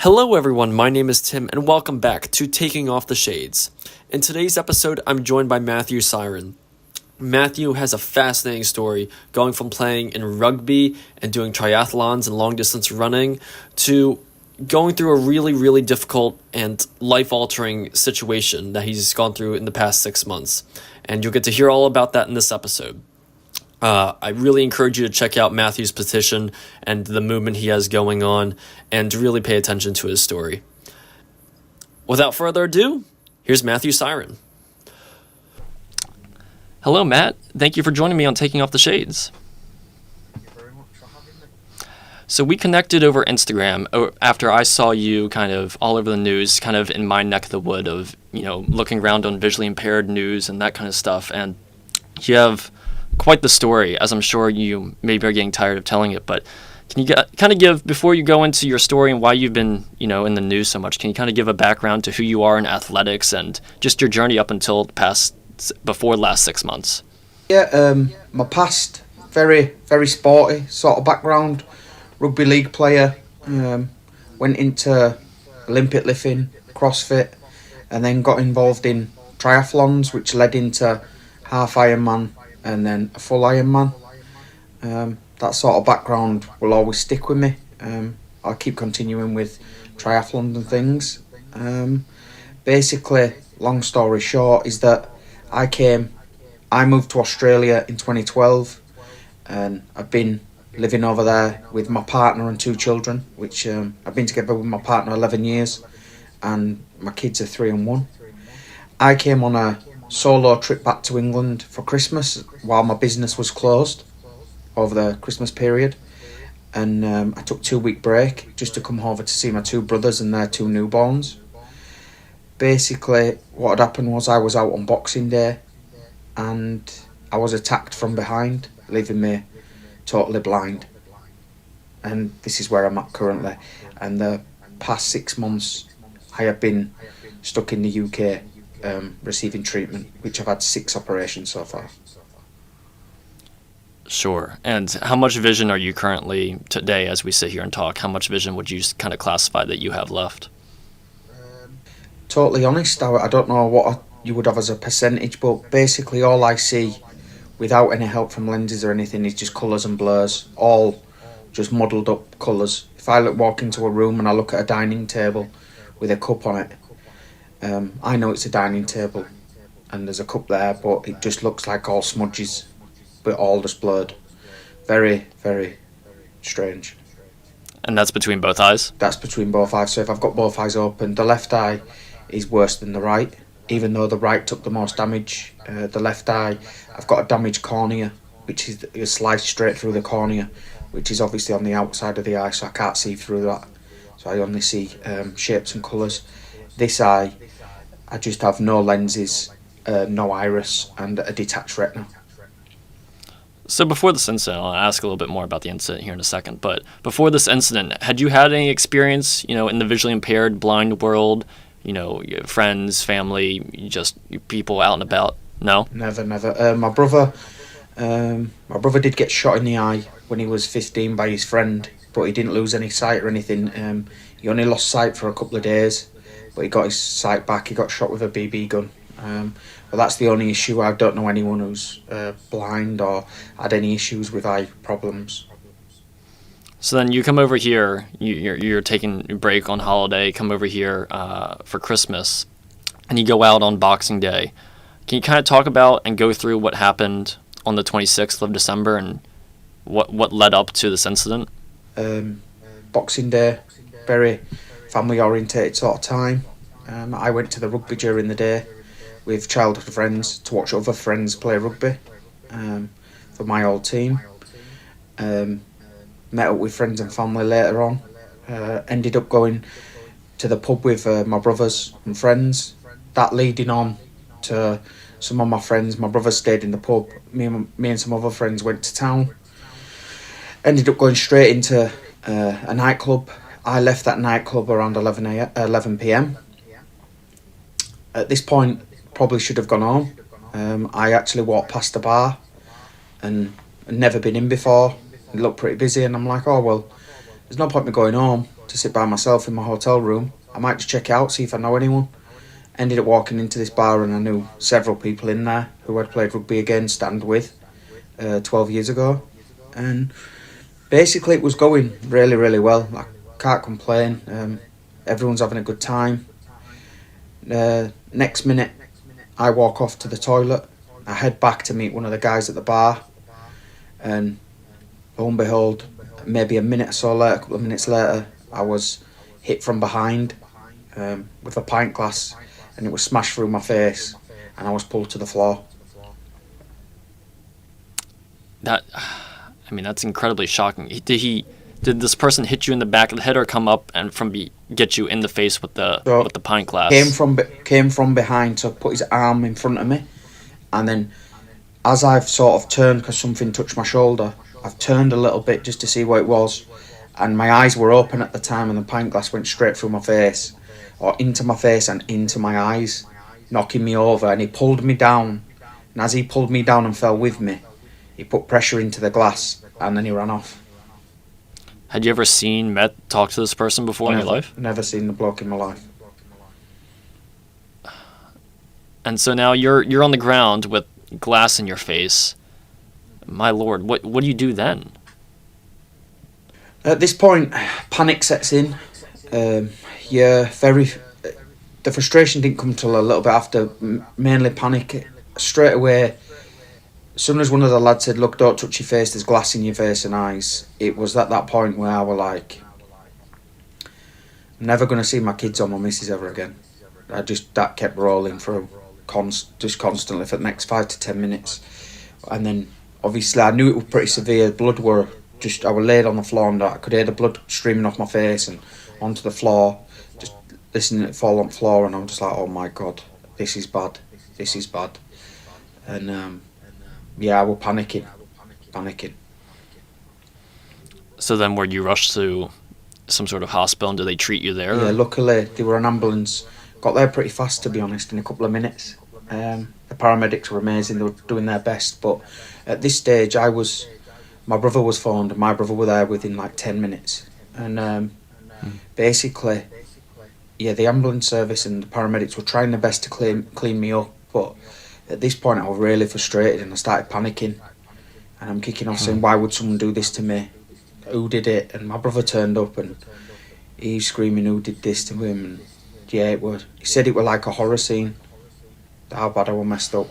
Hello everyone, my name is Tim and welcome back to Taking Off the Shades. In today's episode, I'm joined by Matthew Syron. Matthew has a fascinating story going from playing in rugby and doing triathlons and long distance running to going through a really difficult and life-altering situation that he's gone through in the past 6 months. And you'll get to hear all about that in this episode. I really encourage you to check out Matthew's petition and the movement he has going on and to really pay attention to his story. Without further ado, here's Matthew Syron. Hello, Matt. Thank you for joining me on Taking Off the Shades. Thank you very much for having me. So we connected over Instagram after I saw you kind of all over the news, kind of in my neck of the wood of, looking around on visually impaired news and that kind of stuff. And you have quite the story, as I'm sure you maybe are getting tired of telling it, but can you kind of give, before you go into your story and why you've been, in the news so much, can you kind of give a background to who you are in athletics and just your journey up until before the last 6 months? Yeah, my past, very sporty sort of background, rugby league player, went into Olympic lifting, CrossFit, and then got involved in triathlons, which led into half Ironman and then a full Ironman. That sort of background will always stick with me. I'll keep continuing with triathlons and things. Basically, long story short, is that I moved to Australia in 2012, and I've been living over there with my partner and 2 children, which I've been together with my partner 11 years, and my kids are 3 and 1. I came on a solo trip back to England for Christmas while my business was closed over the Christmas period, and I took a 2-week break just to come over to see my 2 brothers and their 2 newborns. Basically, what had happened was I was out on Boxing Day and I was attacked from behind, leaving me totally blind, and this is where I'm at currently. And the past 6 months I have been stuck in the UK receiving treatment, which I've had 6 operations so far. Sure. And how much vision are you currently today as we sit here and talk? How much vision would you kind of classify that you have left? Totally honest, I don't know what you would have as a percentage, but basically all I see without any help from lenses or anything is just colours and blurs, all just muddled up colours. If I walk into a room and I look at a dining table with a cup on it, I know it's a dining table and there's a cup there, but it just looks like all smudges, but all just blurred. Very strange. And that's between both eyes? That's between both eyes. So if I've got both eyes open, the left eye is worse than the right, even though the right took the most damage. The left eye, I've got a damaged cornea, which is sliced straight through the cornea, which is obviously on the outside of the eye, so I can't see through that. So I only see shapes and colours. This eye, I just have no lenses, no iris, and a detached retina. So before this incident, I'll ask a little bit more about the incident here in a second, but before this incident, had you had any experience, in the visually impaired, blind world, friends, family, just people out and about? No? Never. My brother did get shot in the eye when he was 15 by his friend, but he didn't lose any sight or anything. He only lost sight for a couple of days, but he got his sight back. He got shot with a BB gun. But that's the only issue. I don't know anyone who's blind or had any issues with eye problems. So then you come over here, you're taking a break on holiday, come over here for Christmas, and you go out on Boxing Day. Can you kind of talk about and go through what happened on the 26th of December and what led up to this incident? Boxing Day, very family-orientated sort of time. I went to the rugby during the day with childhood friends to watch other friends play rugby for my old team. Met up with friends and family later on. Ended up going to the pub with my brothers and friends. That leading on to some of my friends. My brothers stayed in the pub. Me and some other friends went to town. Ended up going straight into a nightclub. I left that nightclub around 11 p.m. At this point, probably should have gone home. I actually walked past the bar and never been in before. It looked pretty busy, and I'm like, oh well, there's no point me going home to sit by myself in my hotel room. I might just check it out, see if I know anyone. Ended up walking into this bar and I knew several people in there who I'd played rugby against and with 12 years ago. And basically it was going really, really well. I can't complain. Everyone's having a good time. Next minute, I walk off to the toilet. I head back to meet one of the guys at the bar. And lo and behold, maybe a minute or so later, a couple of minutes later, I was hit from behind with a pint glass, and it was smashed through my face, and I was pulled to the floor. That's incredibly shocking. Did this person hit you in the back of the head or come up and get you in the face with the pint glass? Came from behind to put his arm in front of me, and then as I've sort of turned because something touched my shoulder, I've turned a little bit just to see what it was, and my eyes were open at the time, and the pint glass went straight through my face, or into my face and into my eyes, knocking me over, and he pulled me down, and as he pulled me down and fell with me, he put pressure into the glass, and then he ran off. Had you ever talk to this person before in your life? Never seen the bloke in my life. And so now you're on the ground with glass in your face. My lord, what do you do then? At this point, panic sets in. The frustration didn't come till a little bit after, mainly panic. Straight away, as soon as one of the lads said, "Look, don't touch your face, there's glass in your face and eyes," it was at that point where I was like, I'm never going to see my kids or my missus ever again. That kept rolling through constantly for the next 5 to 10 minutes. And then, obviously, I knew it was pretty severe. I was laid on the floor and I could hear the blood streaming off my face and onto the floor, just listening to it fall on the floor, and I'm just like, oh my God, this is bad. And I was panicking. So then were you rushed to some sort of hospital, and did they treat you there? Yeah, luckily there were an ambulance. Got there pretty fast, to be honest, in a couple of minutes. The paramedics were amazing, they were doing their best, but at this stage my brother was phoned, and my brother were there within like 10 minutes. And basically, the ambulance service and the paramedics were trying their best to clean me up, but at this point I was really frustrated and I started panicking, and I'm kicking off saying, why would someone do this to me? Who did it? And my brother turned up and he's screaming, who did this to him? And he said it was like a horror scene, how bad I was messed up.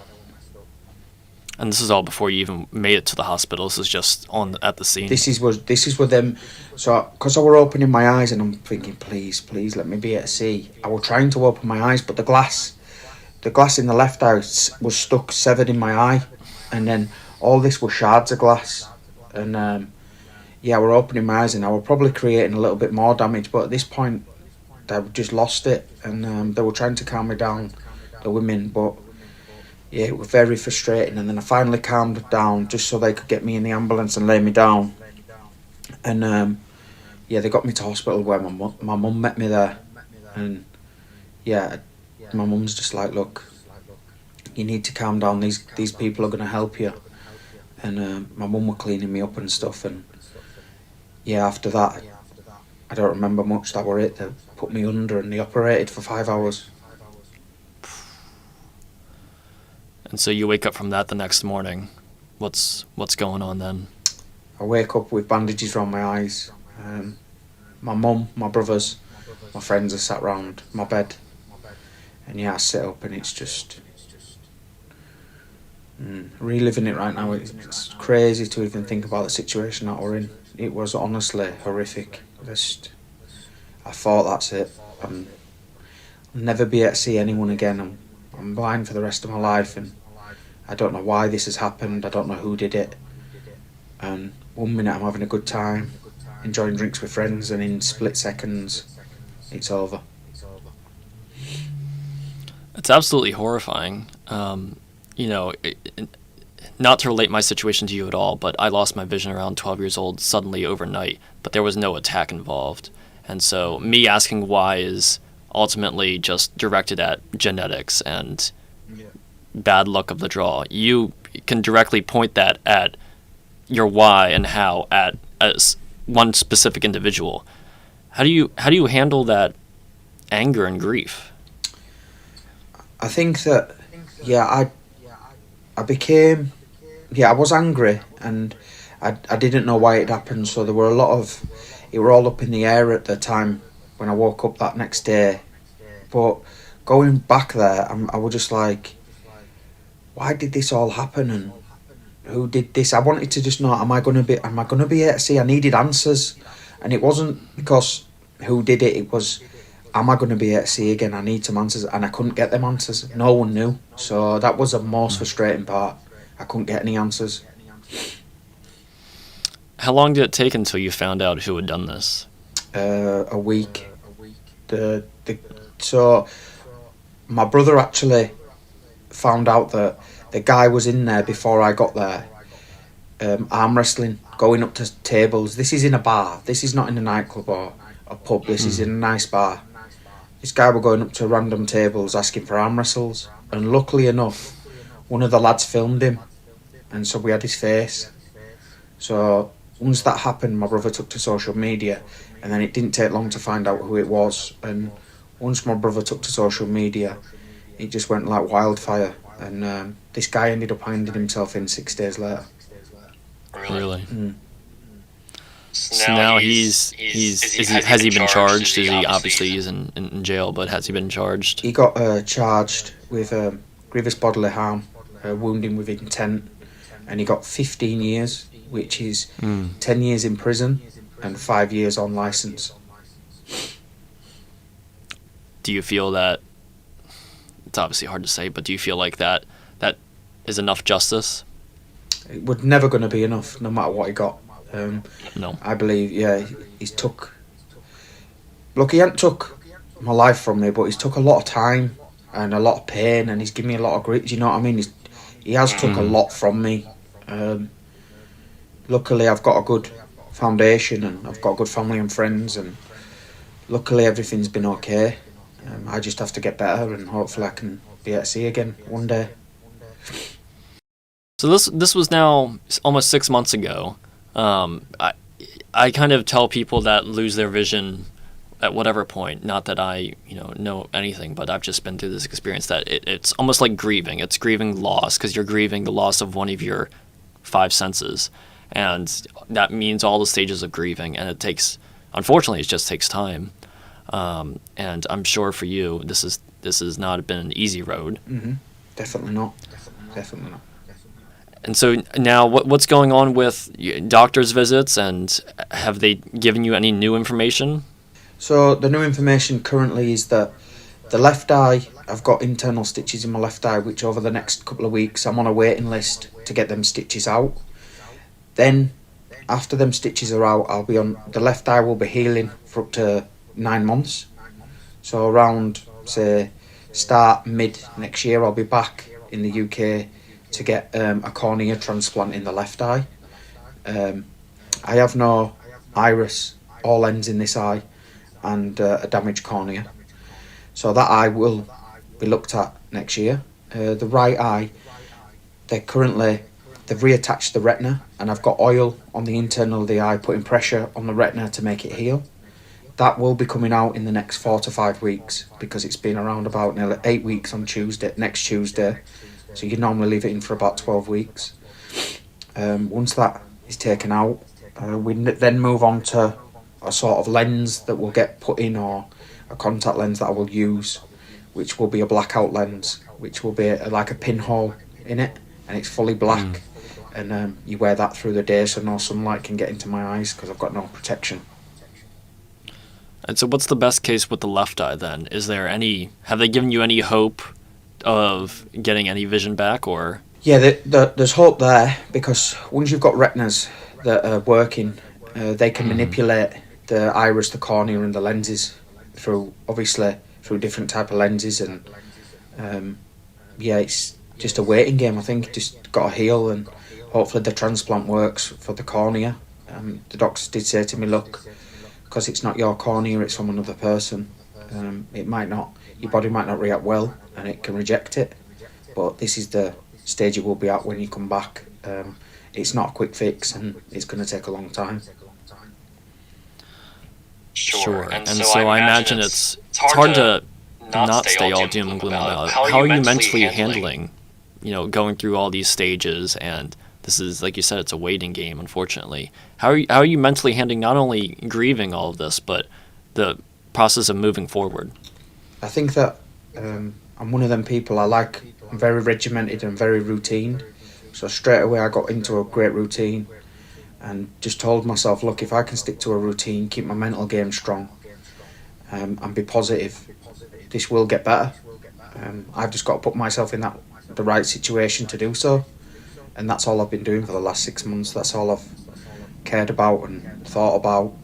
And this is all before you even made it to the hospital. This is just at the scene. This is with them. So, because I were opening my eyes and I'm thinking, please, let me be able to see. I was trying to open my eyes, but the glass in the left eye was severed in my eye, and then all this were shards of glass. And I were opening my eyes and I were probably creating a little bit more damage. But at this point, they just lost it, and they were trying to calm me down, the women, but. Yeah, it was very frustrating, and then I finally calmed down just so they could get me in the ambulance and lay me down. And they got me to hospital where my mum met me there. And my mum's just like, look, you need to calm down, these people are going to help you. And my mum were cleaning me up and stuff, and after that, I don't remember much, that were it. They put me under and they operated for 5 hours. And so you wake up from that the next morning. What's going on then? I wake up with bandages around my eyes. My mum, my brothers, my friends are sat round my bed. And I sit up and it's just... reliving it right now. It's crazy to even think about the situation that we're in. It was honestly horrific. I thought, that's it. I'll never be able to see anyone again. I'm blind for the rest of my life, and I don't know why this has happened. I don't know who did it. And 1 minute I'm having a good time, enjoying drinks with friends, and in split seconds, it's over. It's absolutely horrifying. Not to relate my situation to you at all, but I lost my vision around 12 years old suddenly overnight, but there was no attack involved. And so me asking why is ultimately just directed at genetics and bad luck of the draw. You can directly point that at your why and how at one specific individual. How do you handle that anger and grief? I think that, yeah, I became, yeah, I was angry, and I didn't know why it happened. So there were it were all up in the air at the time when I woke up that next day. But going back there, I was just like, why did this all happen, and who did this? I wanted to just know, am I gonna be able to see? I needed answers, and it wasn't because who did it. It was, am I gonna be able to see again? I need some answers, and I couldn't get them answers. No one knew, so that was the most frustrating part. I couldn't get any answers. How long did it take until you found out who had done this? A week. So my brother actually found out that the guy was in there before I got there, arm wrestling, going up to tables. This is in a bar. This is not in a nightclub or a pub. This is in a nice bar. This guy was going up to random tables asking for arm wrestles, and luckily enough, one of the lads filmed him, and so we had his face. So once that happened, my brother took to social media, and then it didn't take long to find out who it was. And once my brother took to social media, it just went like wildfire. And this guy ended up handing himself in 6 days later. Really? Mm. So now has he been charged? Is he obviously he's in jail, but has he been charged? He got charged with grievous bodily harm, wounding with intent, and he got 15 years, which is 10 years in prison and 5 years on licence. Do you feel that, it's obviously hard to say, but do you feel like that is enough justice? It was never going to be enough, no matter what he got. No. I believe, yeah, he's took... Look, he hasn't took my life from me, but he's took a lot of time and a lot of pain, and he's given me a lot of grit, do you know what I mean? He has took a lot from me. Luckily, I've got a good foundation, and I've got a good family and friends, and luckily everything's been okay. I just have to get better, and hopefully I can be able to see again one day. So this was now almost 6 months ago. I kind of tell people that lose their vision at whatever point, not that I know anything, but I've just been through this experience, that it's almost like grieving. It's grieving loss, because you're grieving the loss of one of your 5 senses, and that means all the stages of grieving, and unfortunately it just takes time. And I'm sure for you this has not been an easy road. Mm-hmm. Definitely not. And so now, what's going on with doctor's visits, and have they given you any new information? So the new information currently is that the left eye, I've got internal stitches in my left eye, which over the next couple of weeks I'm on a waiting list to get them stitches out. Then after them stitches are out, I'll be on, the left eye will be healing for up to 9 months. So around, say, start mid next year, I'll be back in the UK to get a cornea transplant in the left eye. I have no iris or lens in this eye, and a damaged cornea. So that eye will be looked at next year. The right eye, they've reattached the retina, and I've got oil on the internal of the eye, putting pressure on the retina to make it heal. That will be coming out in the next 4 to 5 weeks, because it's been around about nearly 8 weeks on next Tuesday. So you normally leave it in for about 12 weeks. Once that is taken out, we then move on to a sort of lens that will get put in, or a contact lens that I will use, which will be a blackout lens, which will be like a pinhole in it, and it's fully black. And you wear that through the day so no sunlight can get into my eyes, because I've got no protection. And so what's the best case with the left eye then? Have they given you any hope of getting any vision back, or? Yeah, there's hope there, because once you've got retinas that are working, they can manipulate the iris, the cornea, and the lenses through different type of lenses, and it's just a waiting game. I think just got to heal, and hopefully the transplant works for the cornea. The doctors did say to me, look, because it's not your cornea, it's from another person, your body might not react well, and it can reject it, but this is the stage it will be at when you come back. It's not a quick fix, and it's going to take a long time. Sure. And so I imagine it's hard to not stay all doom and gloom about it. How are you mentally handling, going through all these stages? And this is, like you said, it's a waiting game, unfortunately. How are you mentally handling not only grieving all of this, but the process of moving forward? I think that I'm one of them people. I'm very regimented and very routine. So straight away I got into a great routine and just told myself, look, if I can stick to a routine, keep my mental game strong, and be positive, this will get better. I've just got to put myself in the right situation to do so. And that's all I've been doing for the last 6 months. That's all I've cared about and thought about,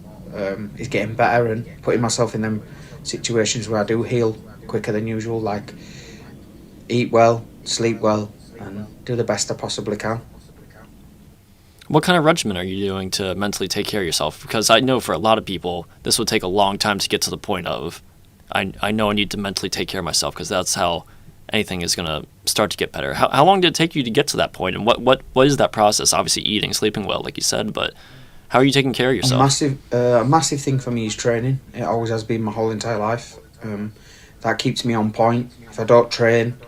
is getting better and putting myself in them situations where I do heal quicker than usual, like eat well, sleep well, and do the best I possibly can. What kind of regimen are you doing to mentally take care of yourself? Because I know for a lot of people, this would take a long time to get to the point of, I know I need to mentally take care of myself, because that's how anything is going to start to get better. How long did it take you to get to that point? And what is that process? Obviously eating, sleeping well, like you said, but how are you taking care of yourself? A massive thing for me is training. It always has been my whole entire life. That keeps me on point. If I don't train,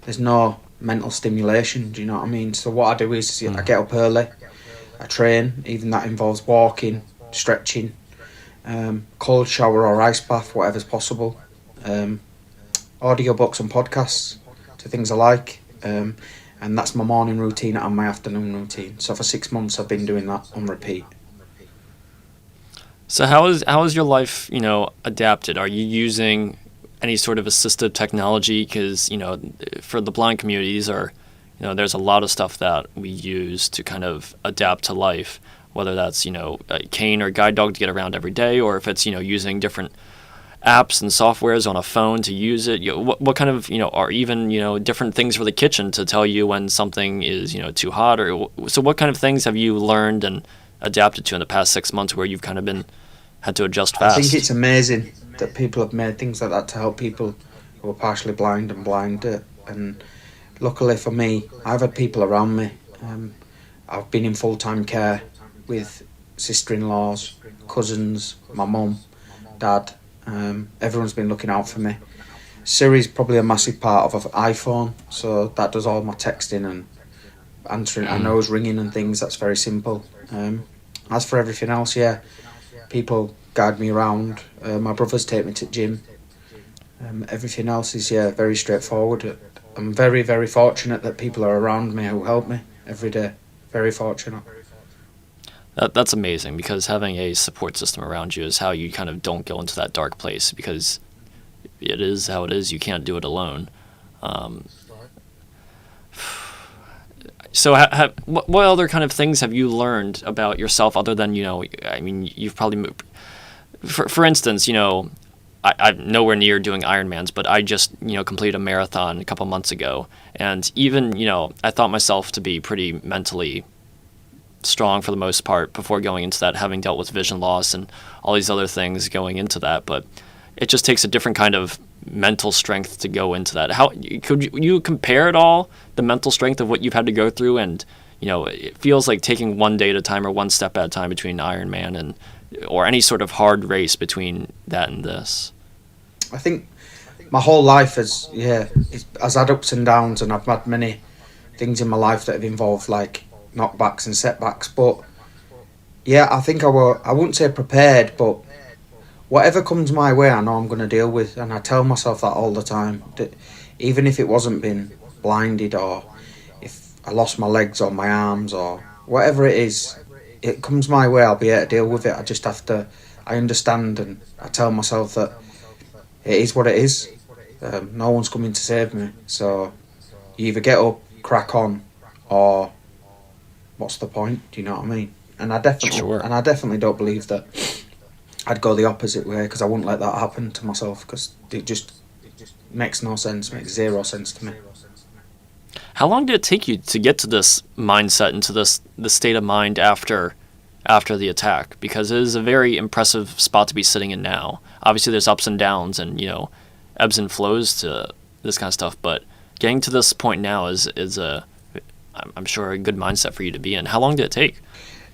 there's no mental stimulation, do you know what I mean? So what I do is I get up early, I train, even that involves walking, stretching, cold shower or ice bath, whatever's possible, audiobooks and podcasts to things I like, and that's my morning routine and my afternoon routine. So for 6 months I've been doing that on repeat. So how is your life, adapted? Are you using any sort of assistive technology? Because, for the blind communities, there's a lot of stuff that we use to kind of adapt to life, whether that's, a cane or guide dog to get around every day, or if it's, using different apps and softwares on a phone to use it. What kind of, or even, different things for the kitchen to tell you when something is, too hot, or so what kind of things have you learned and adapted to in the past 6 months where you've kind of had to adjust fast? I think it's amazing that people have made things like that to help people who are partially blind and blind. And luckily for me, I've had people around me. I've been in full-time care with sister-in-laws, cousins, my mum, dad. Everyone's been looking out for me. Siri's probably a massive part of an iPhone, so that does all my texting and answering. I know it's ringing and things. That's very simple. As for everything else, people guide me around. My brothers take me to gym. Everything else is very straightforward. I'm very, very fortunate that people are around me who help me every day. Very fortunate. That's amazing, because having a support system around you is how you kind of don't go into that dark place, because it is how it is. You can't do it alone. So what other kind of things have you learned about yourself other than, you've probably moved. For instance, I'm nowhere near doing Ironmans, but I just, completed a marathon a couple months ago. And even, I thought myself to be pretty mentally strong for the most part before going into that, having dealt with vision loss and all these other things going into that. But it just takes a different kind of mental strength to go into that. How could you compare it all, the mental strength of what you've had to go through? And, it feels like taking one day at a time or one step at a time between Ironman or any sort of hard race between that and this. I think my whole life has had ups and downs, and I've had many things in my life that have involved like knockbacks and setbacks, but I think I wouldn't say prepared, but whatever comes my way I know I'm going to deal with, and I tell myself that all the time, that even if it wasn't been blinded, or if I lost my legs or my arms or whatever it is, it comes my way, I'll be able to deal with it. I just have to, I understand, and I tell myself that it is what it is. No one's coming to save me, so you either get up, crack on, or what's the point? Do you know what I mean? And I definitely don't believe that I'd go the opposite way, because I wouldn't let that happen to myself, because it just makes no sense, makes zero sense to me. How long did it take you to get to this mindset, into the state of mind after the attack? Because it is a very impressive spot to be sitting in now. Obviously there's ups and downs and, ebbs and flows to this kind of stuff, but getting to this point now is I'm sure a good mindset for you to be in. How long did it take?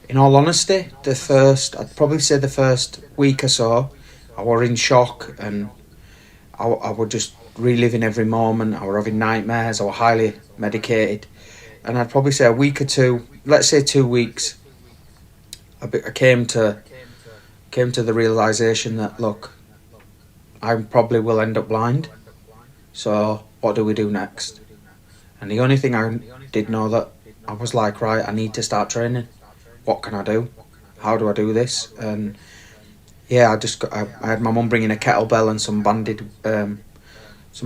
In all honesty, I'd probably say the first week or so, I were in shock, and I were just reliving every moment. I were having nightmares. I were highly medicated, and I'd probably say a week or two, let's say 2 weeks, I came to the realization that, look, I probably will end up blind. So what do we do next? And the only thing I did know that I was like, right, I need to start training. What can I do? How do I do this? And yeah, I had my mum bringing a kettlebell and some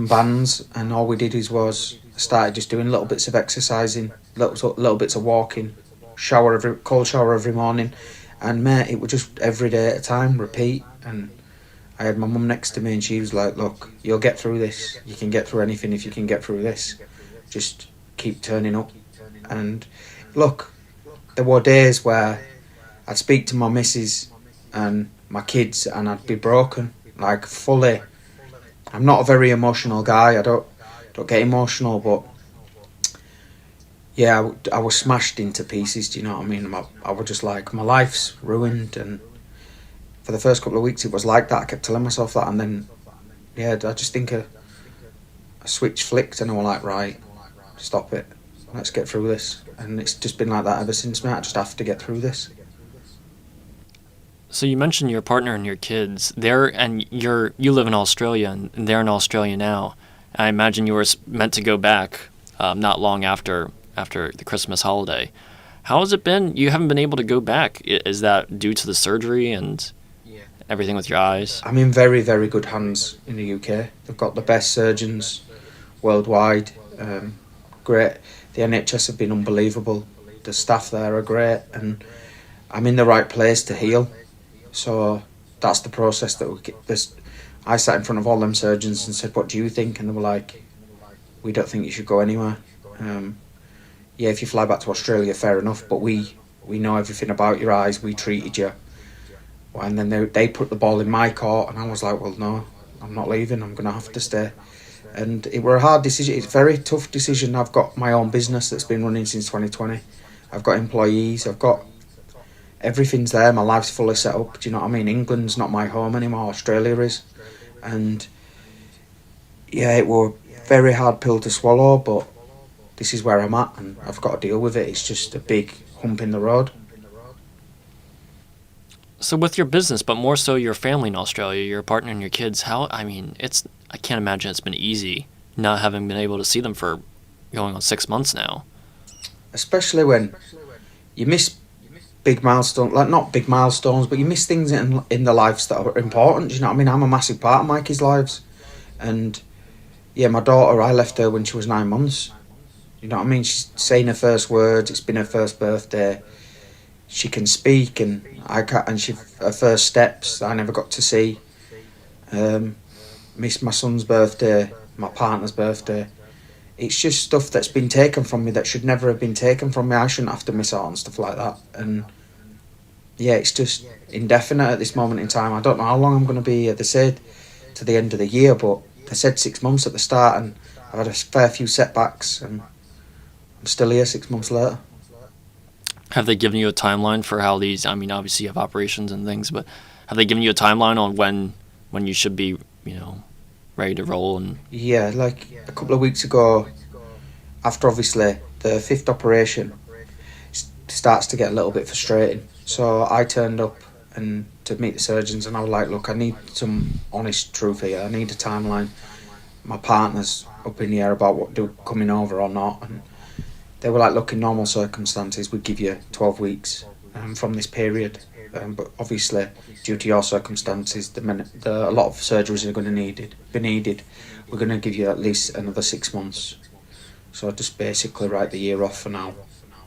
bands, and all we did was started just doing little bits of exercising, little bits of walking, cold shower every morning, and mate, it was just every day at a time, repeat. And I had my mum next to me, and she was like, look, you'll get through this. You can get through anything if you can get through this. Just keep turning up. And look, there were days where I'd speak to my missus and my kids, and I'd be broken, like fully. I'm not a very emotional guy. I don't get emotional, but yeah, I was smashed into pieces. Do you know what I mean? I was just like, my life's ruined. And for the first couple of weeks, it was like that. I kept telling myself that, and then yeah, I just think a switch flicked, and I was like, right, stop it. Let's get through this. And it's just been like that ever since, mate. I just have to get through this. So you mentioned your partner and your kids. You live in Australia, and they're in Australia now. I imagine you were meant to go back not long after the Christmas holiday. How has it been? You haven't been able to go back. Is that due to the surgery and everything with your eyes? I'm in very, very good hands in the UK. They've got the best surgeons worldwide. Great. The NHS have been unbelievable. The staff there are great, and I'm in the right place to heal. So that's the process that I sat in front of all them surgeons and said, what do you think? And they were like, we don't think you should go anywhere. Yeah, if you fly back to Australia, fair enough, but we know everything about your eyes. We treated you. And then they put the ball in my court, and I was like, well, no, I'm not leaving. I'm going to have to stay. And it were a hard decision. It's a very tough decision. I've got my own business that's been running since 2020. I've got employees. I've got everything's there. My life's fully set up. Do you know what I mean? England's not my home anymore. Australia is. And yeah, it were a very hard pill to swallow, but this is where I'm at, and I've got to deal with it. It's just a big hump in the road. So with your business, but more so your family in Australia, your partner and your kids, I can't imagine it's been easy not having been able to see them for going on 6 months now. Especially when you miss big milestones, like not big milestones, but you miss things in their lives that are important. Do you know what I mean? I'm a massive part of Mikey's lives. And yeah, my daughter, I left her when she was 9 months. You know what I mean? She's saying her first words. It's been her first birthday. She can speak, and her first steps I never got to see. Missed my son's birthday, my partner's birthday. It's just stuff that's been taken from me that should never have been taken from me. I shouldn't have to miss out on stuff like that. And yeah, it's just indefinite at this moment in time. I don't know how long I'm going to be here. They said to the end of the year, but they said 6 months at the start, and I've had a fair few setbacks, and I'm still here 6 months later. Have they given you a timeline for how these, obviously you have operations and things, but have they given you a timeline on when you should be, ready to roll? And yeah, like a couple of weeks ago, after obviously the fifth operation, starts to get a little bit frustrating. So I turned up and to meet the surgeons, and I was like, look, I need some honest truth here. I need a timeline. My partner's up in the air about coming over or not, and they were like, look, in normal circumstances we'd give you 12 weeks from this period, but obviously due to your circumstances, a lot of surgeries are going to be needed. We're going to give you at least another 6 months. So I just basically write the year off for now,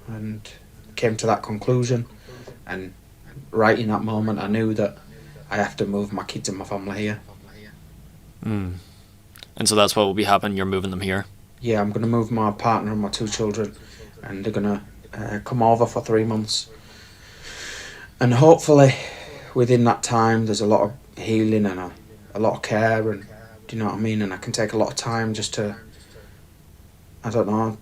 and came to that conclusion. And right in that moment, I knew that I have to move my kids and my family here. And so that's what will be happening. You're moving them here. Yeah, I'm going to move my partner and my 2 children, and they're going to come over for 3 months. And hopefully, within that time, there's a lot of healing and a lot of care, and do you know what I mean? And I can take a lot of time just to, I don't know,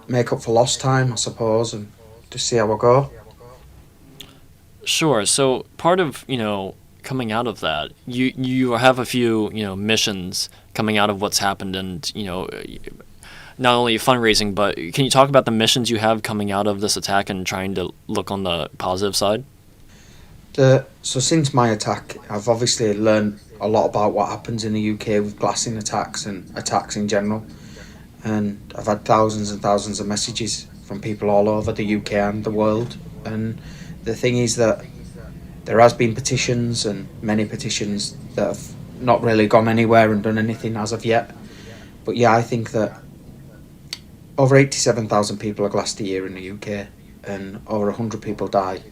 make up for lost time, I suppose, and just see how I go. Sure. So part of, coming out of that, you have a few, missions coming out of what's happened, and, not only fundraising, but can you talk about the missions you have coming out of this attack and trying to look on the positive side? So since my attack, I've obviously learned a lot about what happens in the UK with glassing attacks and attacks in general. And I've had thousands and thousands of messages from people all over the UK and the world. And the thing is that there has been petitions and many petitions that have not really gone anywhere and done anything as of yet. But yeah, I think that over 87,000 people are glassed a year in the UK, and over 100 people die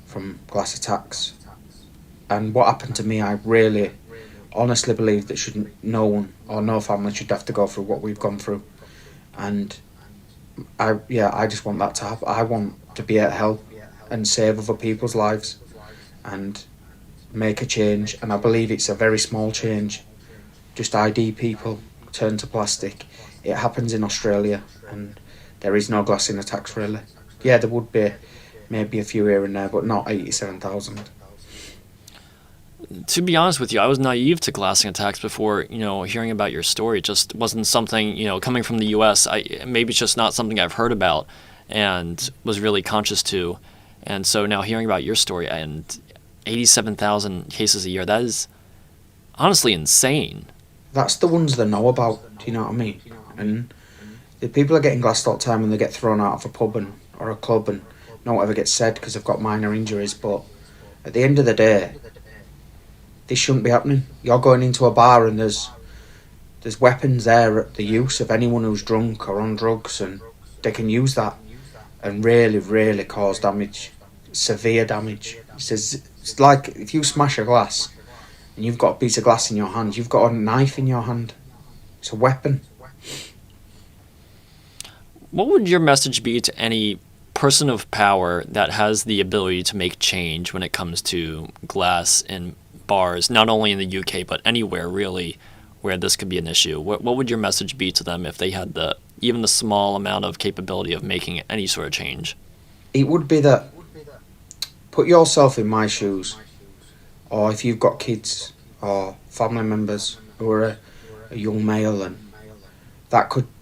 from glass attacks. And what happened to me, I really honestly believe that no one or no family should have to go through what we've gone through. And I just want that to happen. I want to be able to help and save other people's lives and make a change. And I believe it's a very small change. Just ID people, turn to plastic. It happens in Australia, and there is no glassing attacks really. Yeah, there would be maybe a few here and there, but not 87,000. To be honest with you, I was naive to glassing attacks before, hearing about your story. It just wasn't something, coming from the U.S., maybe it's just not something I've heard about and was really conscious to. And so now hearing about your story and 87,000 cases a year, that is honestly insane. That's the ones they know about, do you know what I mean? And the people are getting glassed all the time and they get thrown out of a pub or a club and no one ever gets said because they've got minor injuries. But at the end of the day, this shouldn't be happening. You're going into a bar and there's weapons there at the use of anyone who's drunk or on drugs, and they can use that and really, really cause damage, severe damage. It's like if you smash a glass and you've got a piece of glass in your hand, you've got a knife in your hand. It's a weapon. What would your message be to any person of power that has the ability to make change when it comes to glass in bars, not only in the UK, but anywhere really where this could be an issue? What would your message be to them if they had even the small amount of capability of making any sort of change? It would be that, put yourself in my shoes, or if you've got kids or family members who are a young male, and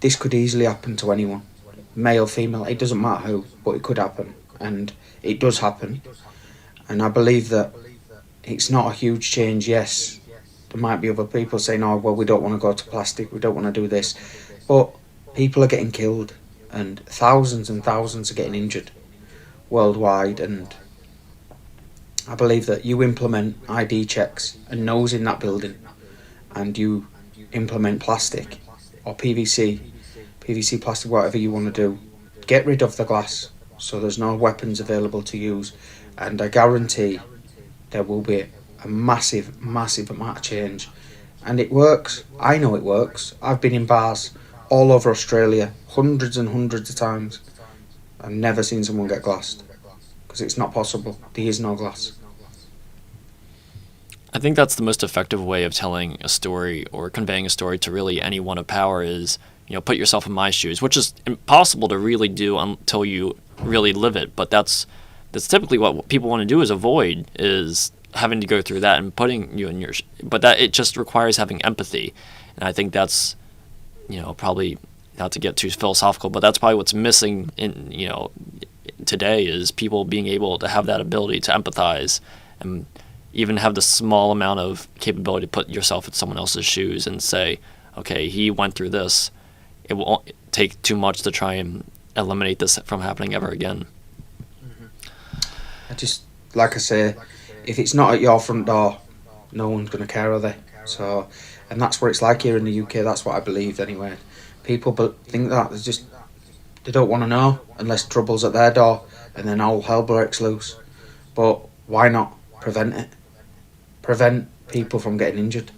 this could easily happen to anyone, male, female, it doesn't matter who, but it could happen, and it does happen. And I believe that it's not a huge change. Yes, there might be other people saying, oh, well, we don't want to go to plastic, we don't want to do this, but people are getting killed and thousands are getting injured worldwide. And I believe that you implement ID checks and nose in that building, and you implement plastic or PVC plastic, whatever you want to do. Get rid of the glass so there's no weapons available to use, and I guarantee there will be a massive amount of change. And it works. I know it works. I've been in bars all over Australia hundreds and hundreds of times. I've never seen someone get glassed, because it's not possible. There is no glass. I think that's the most effective way of telling a story or conveying a story to really anyone of power is, put yourself in my shoes, which is impossible to really do until you really live it. But that's typically what people want to do, is avoid, is having to go through that and putting you in your but that it just requires having empathy. And I think that's, probably, not to get too philosophical, but that's probably what's missing in, today, is people being able to have that ability to empathize and even have the small amount of capability to put yourself in someone else's shoes and say, okay, he went through this. It won't take too much to try and eliminate this from happening ever again. I just, like I say, if it's not at your front door, no one's going to care, are they? So, and that's what it's like here in the UK. That's what I believe anyway. People think that they don't want to know unless trouble's at their door, and then all hell breaks loose. But why not prevent it? Prevent people from getting injured.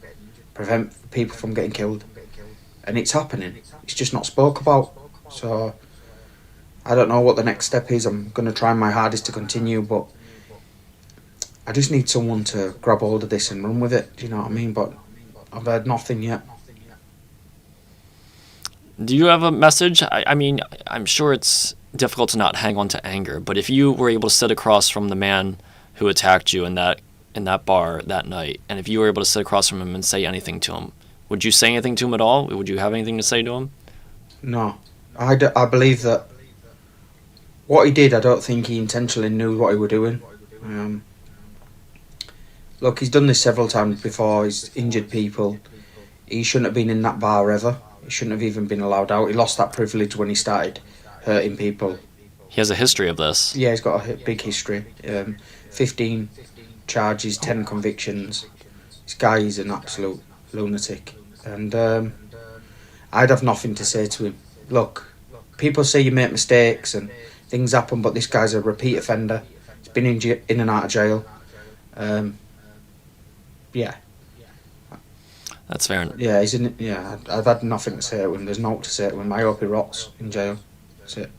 Prevent people from getting killed. And it's happening. It's just not spoke about. So I don't know what the next step is. I'm going to try my hardest to continue, but I just need someone to grab hold of this and run with it. Do you know what I mean? But I've heard nothing yet. Do you have a message? I mean, I'm sure it's difficult to not hang on to anger, but if you were able to sit across from the man who attacked you in that bar that night, and if you were able to sit across from him and say anything to him, would you say anything to him at all? Would you have anything to say to him? No. I believe that what he did, I don't think he intentionally knew what he was doing. Look, he's done this several times before. He's injured people. He shouldn't have been in that bar ever. He shouldn't have even been allowed out. He lost that privilege when he started hurting people. He has a history of this. Yeah, he's got a big history. 15 charges, 10 convictions. This guy is an absolute lunatic. And I'd have nothing to say to him. Look, people say you make mistakes and things happen, but this guy's a repeat offender. He's been in and out of jail. Yeah. That's fair. Yeah, he's in. Yeah, I've had nothing to say to him. There's no to say to him. I hope he rots in jail. That's it.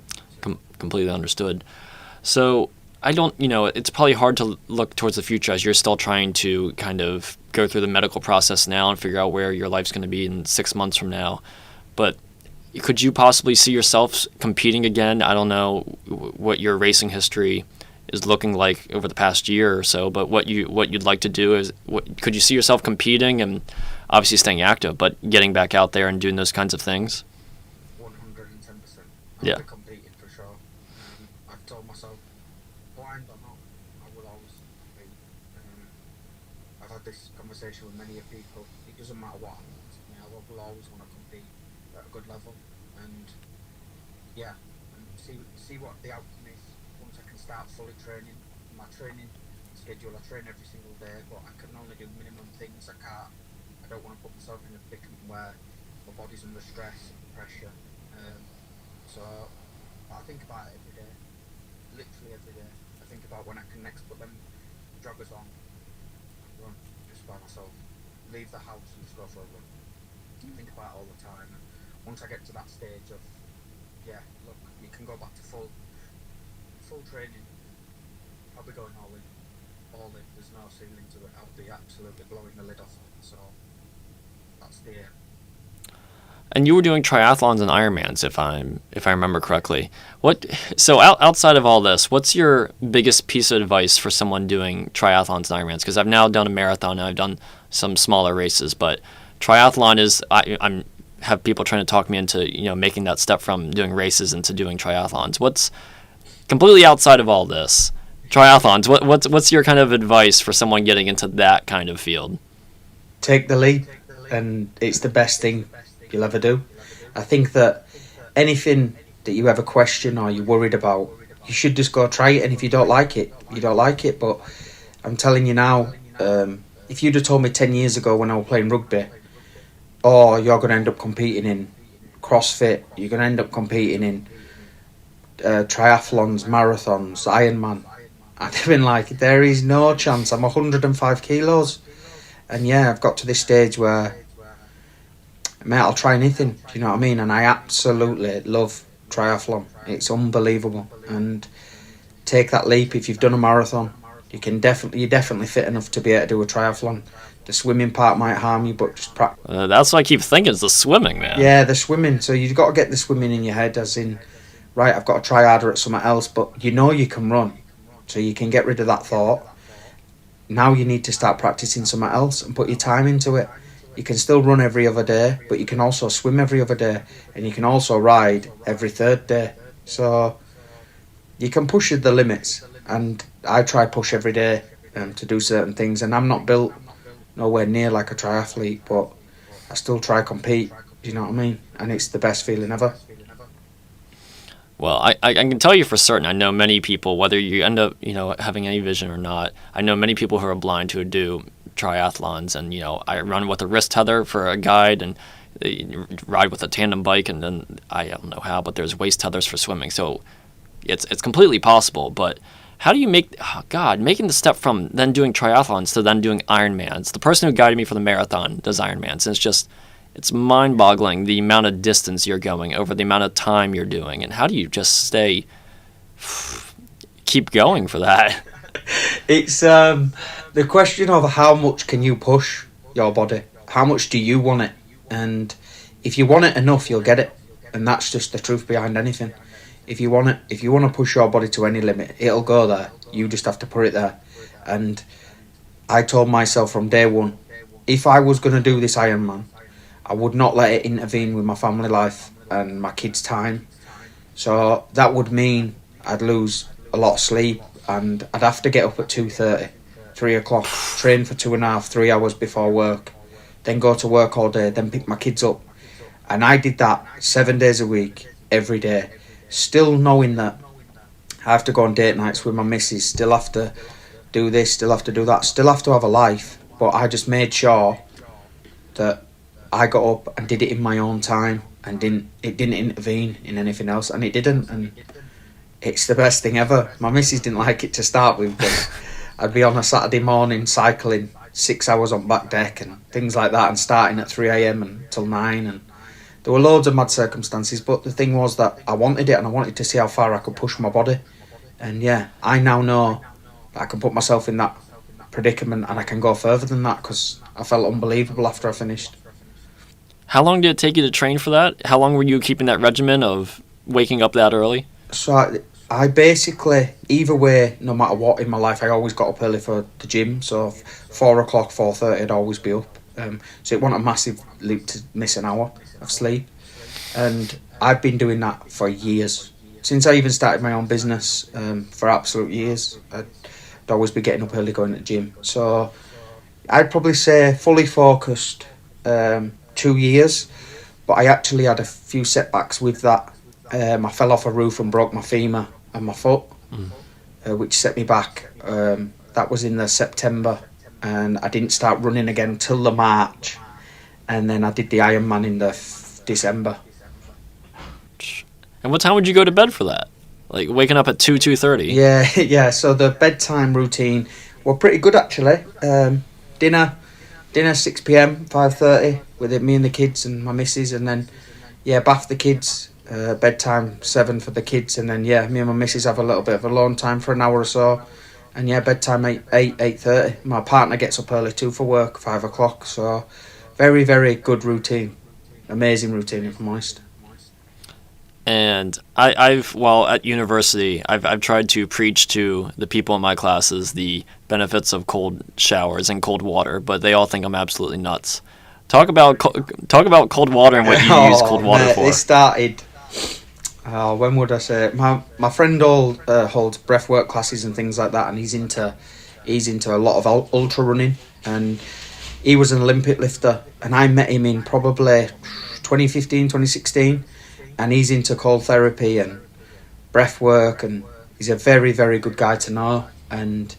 Completely understood. So I don't, it's probably hard to look towards the future as you're still trying to kind of go through the medical process now and figure out where your life's going to be in 6 months from now. But could you possibly see yourself competing again? I don't know what your racing history is looking like over the past year or so, but what you'd like to do is, could you see yourself competing and obviously staying active, but getting back out there and doing those kinds of things? 110%. Yeah. Competing for sure. I've told myself, blind or not, I will always compete. I've had this conversation with many people. It doesn't matter what happens. I will always want to compete at a good level, and see what the outcome is once I can start fully training. My training schedule, I train every single day, but I can only do minimum things. I don't want to put myself in a predicament where my body's under stress and pressure. So I think about it every day, literally every day. I think about when I can next put them joggers on and run just by myself, leave the house and just go for a run. I think about it all the time. And once I get to that stage of, look, you can go back to full training, I'll be going all in. There's no ceiling to it. I'll be absolutely blowing the lid off it. So that's the aim. And you were doing triathlons and Ironmans, if I remember correctly. So outside of all this, what's your biggest piece of advice for someone doing triathlons and Ironmans? Because I've now done a marathon and I've done some smaller races, but triathlon is I'm have people trying to talk me into making that step from doing races into doing triathlons. What's completely outside of all this? Triathlons. What's your kind of advice for someone getting into that kind of field? Take the leap, and it's the best thing you'll ever do. I think that anything that you ever question or you're worried about, you should just go try it, and if you don't like it, you don't like it. But I'm telling you now, if you'd have told me 10 years ago when I was playing rugby, you're going to end up competing in CrossFit, you're going to end up competing in triathlons, marathons, Ironman, I'd have been like, there is no chance. I'm 105 kilos. And I've got to this stage where, mate, I'll try anything. Do you know what I mean? And I absolutely love triathlon. It's unbelievable. And take that leap. If you've done a marathon, you're definitely fit enough to be able to do a triathlon. The swimming part might harm you, but just practice. That's what I keep thinking, is the swimming, man. Yeah, the swimming. So you've got to get the swimming in your head, as in, right, I've got to try harder at something else, but you can run. So you can get rid of that thought. Now you need to start practicing something else and put your time into it. You can still run every other day, but you can also swim every other day, and you can also ride every third day. So you can push the limits, and I try push every day to do certain things, and I'm not built nowhere near like a triathlete, but I still try compete. Do you know what I mean? And it's the best feeling ever. Well, I can tell you for certain, I know many people, whether you end up, having any vision or not, I know many people who are blind who do triathlons, and, I run with a wrist tether for a guide, and ride with a tandem bike, and then I don't know how, but there's waist tethers for swimming. So it's completely possible, but how do you making the step from then doing triathlons to then doing Ironmans? The person who guided me for the marathon does Ironmans, and it's mind-boggling the amount of distance you're going over, the amount of time you're doing, and how do you just keep going for that? It's the question of how much can you push your body? How much do you want it? And if you want it enough, you'll get it. And that's just the truth behind anything. If you want to push your body to any limit, it'll go there. You just have to put it there. And I told myself from day one, if I was going to do this Ironman, I would not let it intervene with my family life and my kids' time. So that would mean I'd lose a lot of sleep, and I'd have to get up at 2:30, 3 o'clock, train for 2.5, 3 hours before work, then go to work all day, then pick my kids up. And I did that 7 days a week, every day, still knowing that I have to go on date nights with my missus, still have to do this, still have to do that, still have to have a life. But I just made sure that I got up and did it in my own time, and it didn't intervene in anything else, and it didn't. And it's the best thing ever. My missus didn't like it to start with, but I'd be on a Saturday morning cycling 6 hours on back deck and things like that, and starting at 3 a.m. until 9, and there were loads of mad circumstances, but the thing was that I wanted it, and I wanted to see how far I could push my body. And yeah, I now know that I can put myself in that predicament, and I can go further than that, because I felt unbelievable after I finished. How long did it take you to train for that? How long were you keeping that regimen of waking up that early? So I basically, either way, no matter what in my life, I always got up early for the gym. So 4 o'clock, 4:30, I'd always be up. So it wasn't a massive leap to miss an hour of sleep. And I've been doing that for years. Since I even started my own business, for absolute years, I'd always be getting up early, going to the gym. So I'd probably say fully focused 2 years, but I actually had a few setbacks with that. I fell off a roof and broke my femur and my foot, which set me back. That was in the September, and I didn't start running again till the March, and then I did the Ironman in the December. And what time would you go to bed for that? Like waking up at 2:30? Yeah. So the bedtime routine were pretty good actually. Dinner 6 p.m, 5:30 with me and the kids and my missus, and then bath the kids. Bedtime 7 for the kids, and then me and my missus have a little bit of alone time for an hour or so, and bedtime 8:30. My partner gets up early too for work, 5 o'clock. So very, very good routine, amazing routine if I'm honest. And at university, I've tried to preach to the people in my classes the benefits of cold showers and cold water, but they all think I'm absolutely nuts. Talk about cold water and what you use cold water for. It started. When would I say it? My friend holds breathwork classes and things like that, and he's into a lot of ultra running, and he was an Olympic lifter, and I met him in probably 2015, 2016. And he's into cold therapy and breath work, and he's a very, very good guy to know. And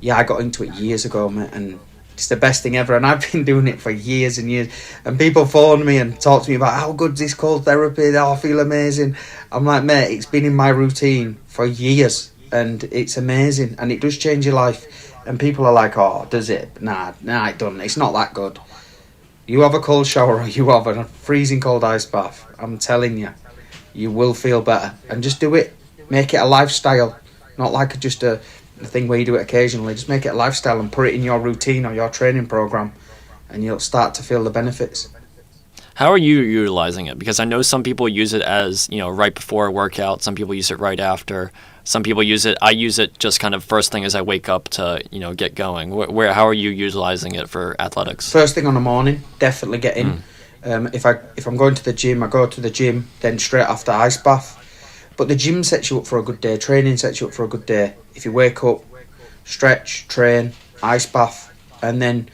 I got into it years ago, mate, and it's the best thing ever. And I've been doing it for years and years. And people phone me and talk to me about how good's this cold therapy. I feel amazing. I'm like, mate, it's been in my routine for years, and it's amazing, and it does change your life. And people are like, oh, does it? Nah, it doesn't. It's not that good. You have a cold shower or you have a freezing cold ice bath, I'm telling you, you will feel better. And just do it. Make it a lifestyle, not like just a thing where you do it occasionally. Just make it a lifestyle and put it in your routine or your training program, and you'll start to feel the benefits. How are you utilizing it? Because I know some people use it as, right before a workout. Some people use it right after. Some people use it. I use it just kind of first thing as I wake up to, get going. How are you utilizing it for athletics? First thing on the morning, definitely get in. If I'm going to the gym, I go to the gym, then straight after ice bath. But the gym sets you up for a good day. Training sets you up for a good day. If you wake up, stretch, train, ice bath, and then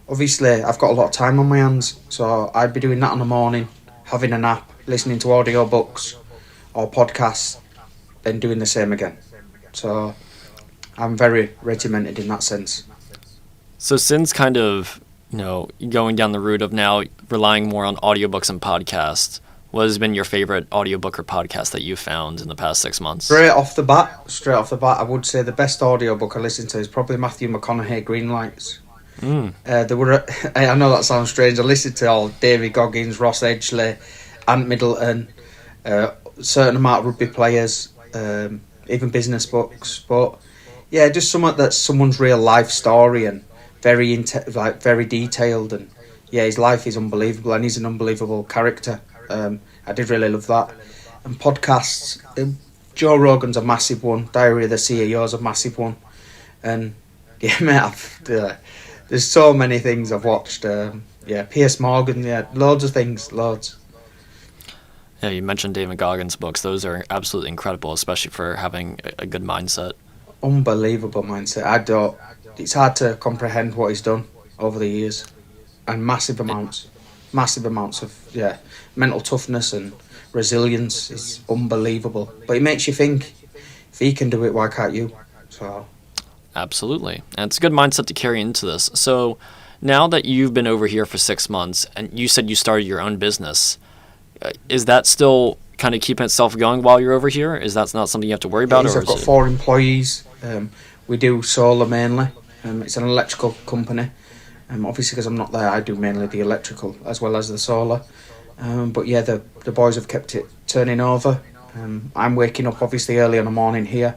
obviously I've got a lot of time on my hands, so I'd be doing that in the morning, having a nap, listening to audio books or podcasts, then doing the same again. So I'm very regimented in that sense. So since kind of, going down the route of now relying more on audiobooks and podcasts, what has been your favorite audiobook or podcast that you've found in the past 6 months? Straight off the bat, I would say the best audiobook I listened to is probably Matthew McConaughey, Green Lights. I know that sounds strange. I listened to all Davy Goggins, Ross Edgley, Ant Middleton, a certain amount of rugby players, even business books. But just something that's someone's real life story and very very detailed. And his life is unbelievable, and he's an unbelievable character. I did really love that. And podcasts, Joe Rogan's a massive one. Diary of the CEO's a massive one. And yeah, mate, there's so many things I've watched. Piers Morgan, loads of things, loads. Yeah, you mentioned David Goggins' books. Those are absolutely incredible, especially for having a good mindset. Unbelievable mindset. It's hard to comprehend what he's done over the years. And massive amounts of mental toughness and resilience is unbelievable. But it makes you think, if he can do it, why can't you? So Absolutely. And it's a good mindset to carry into this. So now that you've been over here for 6 months and you said you started your own business, is that still kind of keeping itself going while you're over here? Is that not something you have to worry about? I've got 4 employees. We do solar mainly. It's an electrical company. Obviously, because I'm not there, I do mainly the electrical as well as the solar. But yeah, the boys have kept it turning over. I'm waking up obviously early in the morning here,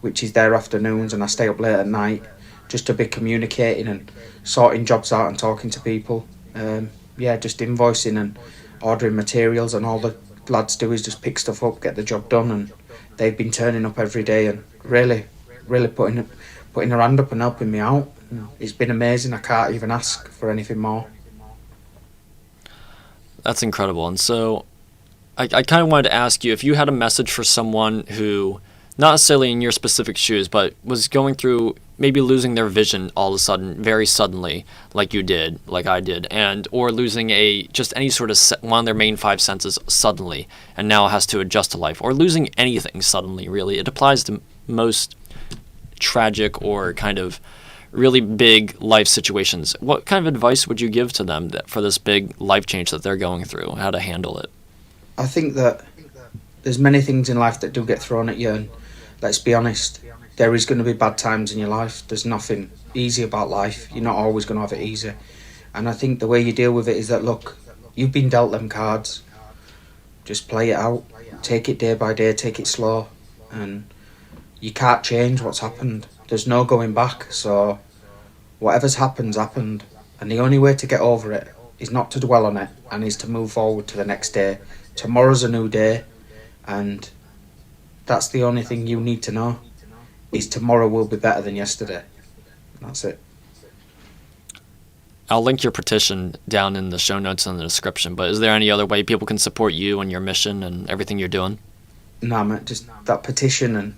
which is their afternoons, and I stay up late at night just to be communicating and sorting jobs out and talking to people. Just invoicing and ordering materials, and all the lads do is just pick stuff up, get the job done, and they've been turning up every day and really putting their hand up and helping me out. It's been amazing. I can't even ask for anything more. That's incredible. And so I kind of wanted to ask you, if you had a message for someone who, not necessarily in your specific shoes, but was going through maybe losing their vision all of a sudden, very suddenly, like you did, like I did, or losing just any sort of one of their main 5 senses suddenly, and now has to adjust to life, or losing anything suddenly, really. It applies to most tragic or kind of really big life situations. What kind of advice would you give to them for this big life change that they're going through, how to handle it? I think that there's many things in life that do get thrown at you, and let's be honest, there is going to be bad times in your life. There's nothing easy about life. You're not always going to have it easy. And I think the way you deal with it is that, look, you've been dealt them cards. Just play it out. Take it day by day, take it slow. And you can't change what's happened. There's no going back. So whatever's happened. And the only way to get over it is not to dwell on it, and is to move forward to the next day. Tomorrow's a new day, and that's the only thing you need to know, is tomorrow will be better than yesterday. That's it. I'll link your petition down in the show notes in the description, but is there any other way people can support you and your mission and everything you're doing? No, mate, just that petition, and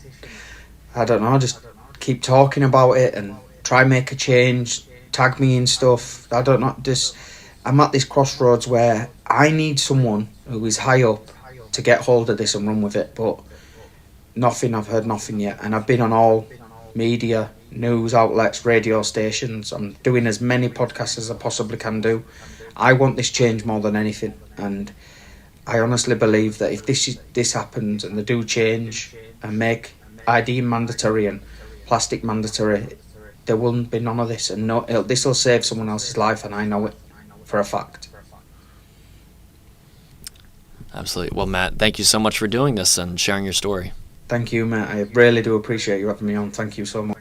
I don't know, just keep talking about it and try make a change, tag me in stuff. I don't know, I'm at this crossroads where I need someone who is high up to get hold of this and run with it, but I've heard nothing yet, and I've been on all media, news outlets, radio stations. I'm doing as many podcasts as I possibly can do. I want this change more than anything, and I honestly believe that if this happens and they do change and make ID mandatory and plastic mandatory, there will be none of this, and this will save someone else's life, and I know it for a fact. Absolutely. Well, Matt, thank you so much for doing this and sharing your story. Thank you, mate. I really do appreciate you having me on. Thank you so much.